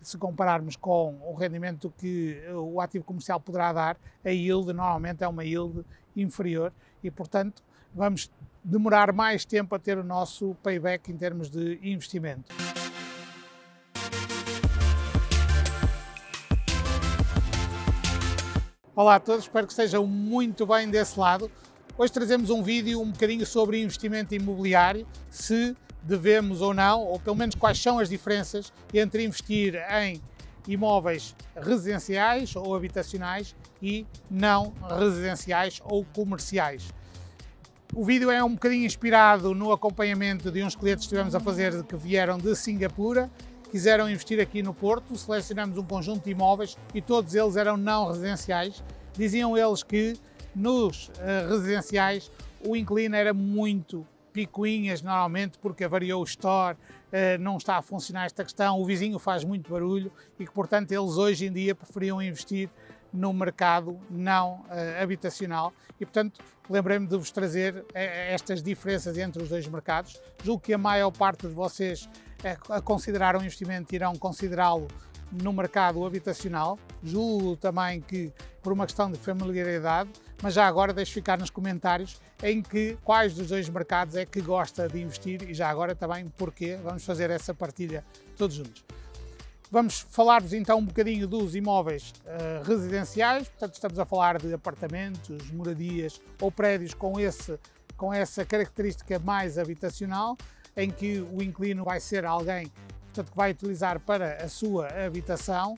se compararmos com o rendimento que o ativo comercial poderá dar, a yield normalmente é uma yield inferior e, portanto, vamos demorar mais tempo a ter o nosso payback em termos de investimento. Olá a todos, espero que estejam muito bem desse lado. Hoje trazemos um vídeo um bocadinho sobre investimento imobiliário, se devemos ou não, ou pelo menos quais são as diferenças entre investir em imóveis residenciais ou habitacionais e não residenciais ou comerciais. O vídeo é um bocadinho inspirado no acompanhamento de uns clientes que estivemos a fazer que vieram de Singapura, quiseram investir aqui no Porto, selecionamos um conjunto de imóveis e todos eles eram não residenciais. Diziam eles que nos residenciais o inquilino era muito picuinhas normalmente porque avariou o store, não está a funcionar esta questão, o vizinho faz muito barulho e que, portanto, eles hoje em dia preferiam investir no mercado não habitacional e, portanto, lembrei-me de vos trazer estas diferenças entre os dois mercados. Julgo que a maior parte de vocês a considerar um investimento irão considerá-lo no mercado habitacional. Julgo também que por uma questão de familiaridade, mas já agora deixo ficar nos comentários quais dos dois mercados é que gosta de investir e já agora também porquê. Vamos fazer essa partilha todos juntos. Vamos falar-vos então um bocadinho dos imóveis residenciais, portanto estamos a falar de apartamentos, moradias ou prédios com essa característica mais habitacional, em que o inquilino vai ser alguém, portanto, que vai utilizar para a sua habitação.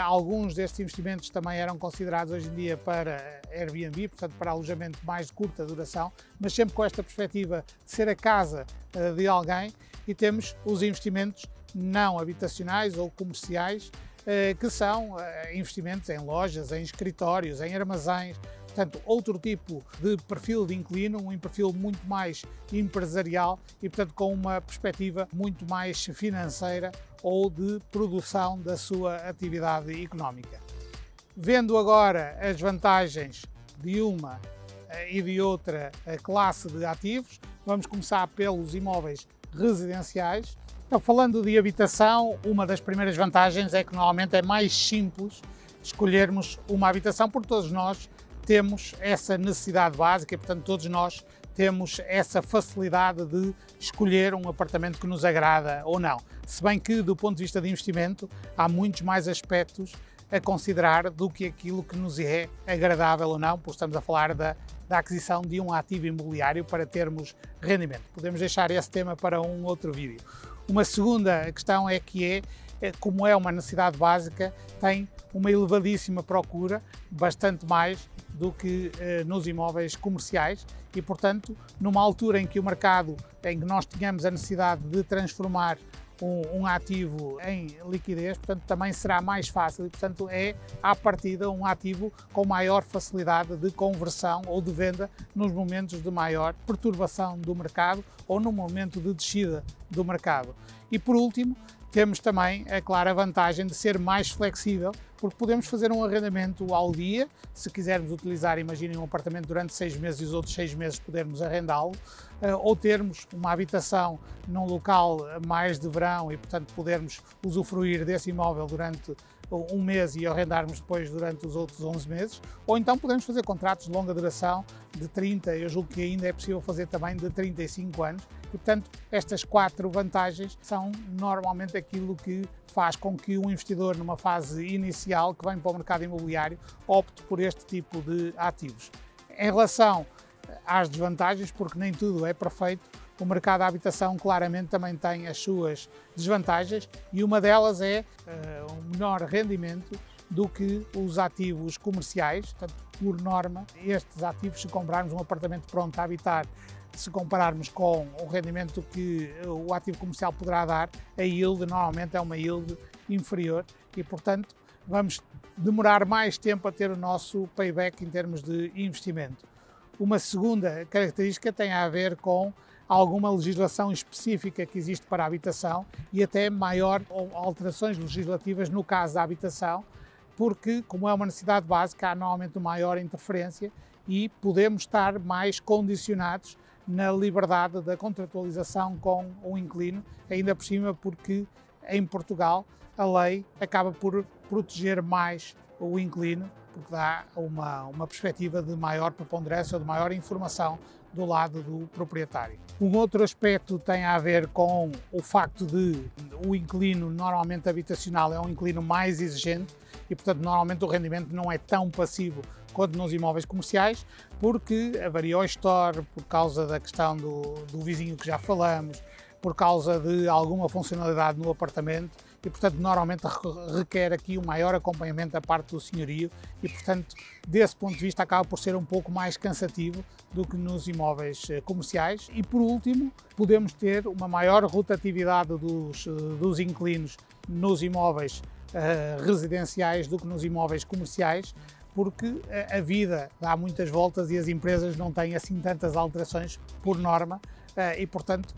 Alguns destes investimentos também eram considerados hoje em dia para Airbnb, portanto para alojamento mais de curta duração, mas sempre com esta perspectiva de ser a casa de alguém. E temos os investimentos não habitacionais ou comerciais, que são investimentos em lojas, em escritórios, em armazéns, portanto outro tipo de perfil de inquilino, um perfil muito mais empresarial e, portanto, com uma perspectiva muito mais financeira ou de produção da sua atividade económica. Vendo agora as vantagens de uma e de outra classe de ativos, vamos começar pelos imóveis residenciais. Então, falando de habitação, uma das primeiras vantagens é que normalmente é mais simples escolhermos uma habitação, porque todos nós temos essa necessidade básica e, portanto, todos nós temos essa facilidade de escolher um apartamento que nos agrada ou não. Se bem que, do ponto de vista de investimento, há muitos mais aspectos a considerar do que aquilo que nos é agradável ou não, porque estamos a falar da aquisição de um ativo imobiliário para termos rendimento. Podemos deixar esse tema para um outro vídeo. Uma segunda questão é que como é uma necessidade básica, tem uma elevadíssima procura, bastante mais do que nos imóveis comerciais e, portanto, numa altura em que o mercado, em que nós tenhamos a necessidade de transformar um ativo em liquidez, portanto, também será mais fácil e, portanto, é, à partida, um ativo com maior facilidade de conversão ou de venda nos momentos de maior perturbação do mercado ou no momento de descida do mercado. E, por último, temos também a clara vantagem de ser mais flexível, porque podemos fazer um arrendamento ao dia, se quisermos utilizar, imaginem, um apartamento durante 6 meses e os outros 6 meses podermos arrendá-lo, ou termos uma habitação num local mais de verão e, portanto, podermos usufruir desse imóvel durante um mês e arrendarmos depois durante os outros 11 meses, ou então podemos fazer contratos de longa duração de 30, eu julgo que ainda é possível fazer também de 35 anos, e, portanto, estas 4 vantagens são normalmente aquilo que faz com que um investidor numa fase inicial que vem para o mercado imobiliário opte por este tipo de ativos. Em relação às desvantagens, porque nem tudo é perfeito, o mercado da habitação claramente também tem as suas desvantagens e uma delas é um menor rendimento do que os ativos comerciais. Portanto, por norma, estes ativos, se comprarmos um apartamento pronto a habitar, se compararmos com o rendimento que o ativo comercial poderá dar, a yield normalmente é uma yield inferior e, portanto, vamos demorar mais tempo a ter o nosso payback em termos de investimento. Uma segunda característica tem a ver com alguma legislação específica que existe para a habitação e até maior alterações legislativas no caso da habitação, porque, como é uma necessidade básica, há normalmente uma maior interferência e podemos estar mais condicionados na liberdade da contratualização com o inquilino, ainda por cima porque em Portugal, a lei acaba por proteger mais o inquilino, porque dá uma perspectiva de maior preponderância ou de maior informação do lado do proprietário. Um outro aspecto tem a ver com o facto de o inquilino normalmente habitacional é um inquilino mais exigente e, portanto, normalmente o rendimento não é tão passivo quanto nos imóveis comerciais, porque varia o store, por causa da questão do vizinho que já falamos, por causa de alguma funcionalidade no apartamento e, portanto, normalmente requer aqui um maior acompanhamento da parte do senhorio e, portanto, desse ponto de vista acaba por ser um pouco mais cansativo do que nos imóveis comerciais. E, por último, podemos ter uma maior rotatividade dos inquilinos nos imóveis residenciais do que nos imóveis comerciais, porque a vida dá muitas voltas e as empresas não têm assim tantas alterações por norma e, portanto,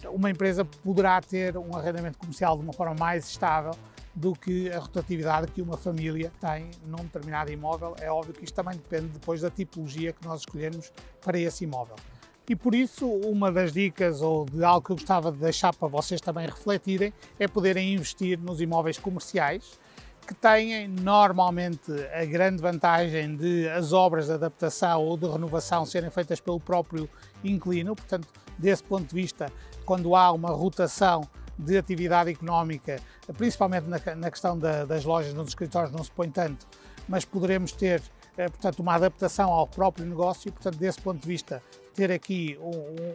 uma empresa poderá ter um arrendamento comercial de uma forma mais estável do que a rotatividade que uma família tem num determinado imóvel. É óbvio que isto também depende depois da tipologia que nós escolhemos para esse imóvel. E por isso, uma das dicas ou de algo que eu gostava de deixar para vocês também refletirem é poderem investir nos imóveis comerciais, que têm normalmente a grande vantagem de as obras de adaptação ou de renovação serem feitas pelo próprio inquilino. Portanto, desse ponto de vista, quando há uma rotação de atividade económica, principalmente na questão das lojas, nos escritórios não se põe tanto, mas poderemos ter, portanto, uma adaptação ao próprio negócio e, portanto, desse ponto de vista, ter aqui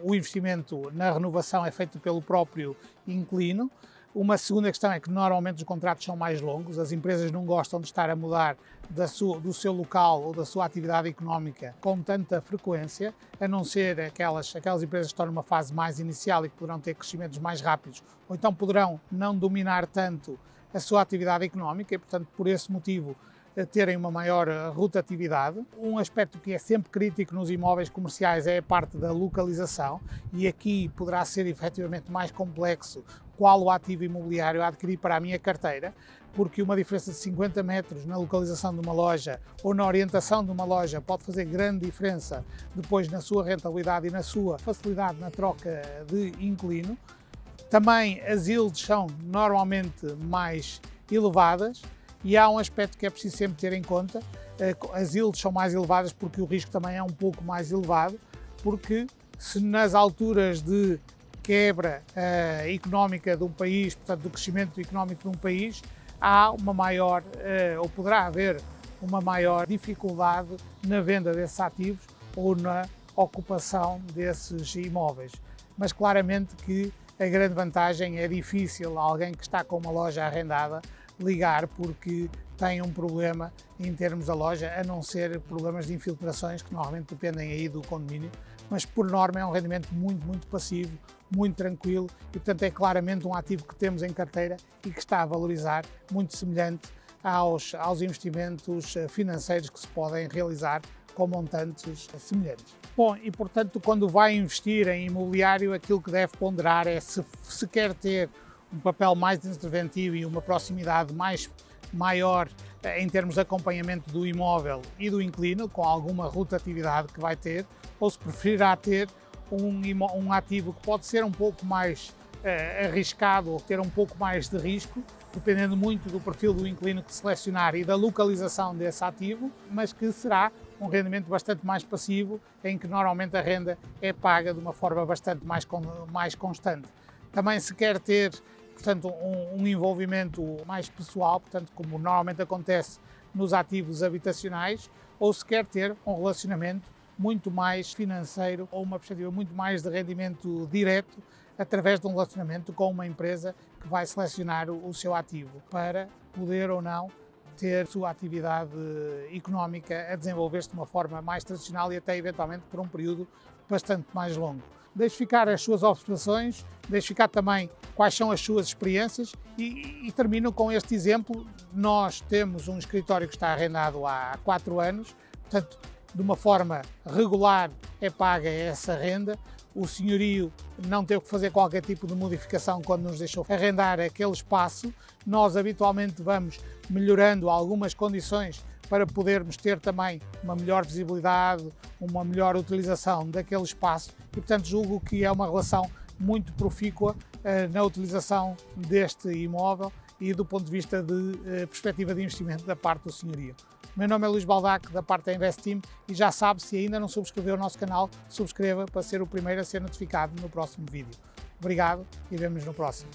o investimento na renovação é feito pelo próprio inquilino. Uma segunda questão é que normalmente os contratos são mais longos, as empresas não gostam de estar a mudar do seu local ou da sua atividade económica com tanta frequência, a não ser aquelas empresas que estão numa fase mais inicial e que poderão ter crescimentos mais rápidos, ou então poderão não dominar tanto a sua atividade económica e, portanto, por esse motivo, terem uma maior rotatividade. Um aspecto que é sempre crítico nos imóveis comerciais é a parte da localização e aqui poderá ser efetivamente mais complexo qual o ativo imobiliário a adquirir para a minha carteira, porque uma diferença de 50 metros na localização de uma loja ou na orientação de uma loja pode fazer grande diferença depois na sua rentabilidade e na sua facilidade na troca de inquilino. Também as yields são normalmente mais elevadas e há um aspecto que é preciso sempre ter em conta: as yields são mais elevadas porque o risco também é um pouco mais elevado, porque se nas alturas de quebra económica de um país, portanto do crescimento económico de um país, há uma maior, ou poderá haver uma maior dificuldade na venda desses ativos ou na ocupação desses imóveis. Mas claramente que a grande vantagem é difícil alguém que está com uma loja arrendada ligar porque tem um problema em termos da loja, a não ser problemas de infiltrações que normalmente dependem aí do condomínio, mas por norma é um rendimento muito passivo, muito tranquilo e, portanto, é claramente um ativo que temos em carteira e que está a valorizar, muito semelhante aos investimentos financeiros que se podem realizar com montantes semelhantes. Bom, e portanto, quando vai investir em imobiliário, aquilo que deve ponderar é se quer ter um papel mais interventivo e uma proximidade maior em termos de acompanhamento do imóvel e do inquilino, com alguma rotatividade que vai ter, ou se preferirá ter um ativo que pode ser um pouco mais arriscado ou ter um pouco mais de risco, dependendo muito do perfil do inquilino que selecionar e da localização desse ativo, mas que será um rendimento bastante mais passivo, em que normalmente a renda é paga de uma forma bastante mais constante. Também se quer ter, portanto, um envolvimento mais pessoal, portanto, como normalmente acontece nos ativos habitacionais, ou se quer ter um relacionamento muito mais financeiro ou uma perspectiva muito mais de rendimento direto através de um relacionamento com uma empresa que vai selecionar o seu ativo para poder ou não ter a sua atividade económica a desenvolver-se de uma forma mais tradicional e até eventualmente por um período bastante mais longo. Deixe ficar as suas observações, deixe ficar também quais são as suas experiências e termino com este exemplo. Nós temos um escritório que está arrendado há 4 anos, portanto, de uma forma regular é paga essa renda. O senhorio não teve que fazer qualquer tipo de modificação quando nos deixou arrendar aquele espaço. Nós habitualmente vamos melhorando algumas condições para podermos ter também uma melhor visibilidade, uma melhor utilização daquele espaço e, portanto, julgo que é uma relação muito profícua na utilização deste imóvel e do ponto de vista de perspectiva de investimento da parte do senhorio. O meu nome é Luís Baldac, da parte da Invest Team, e já sabe, se ainda não subscreveu o nosso canal, subscreva para ser o primeiro a ser notificado no próximo vídeo. Obrigado e vemo-nos no próximo.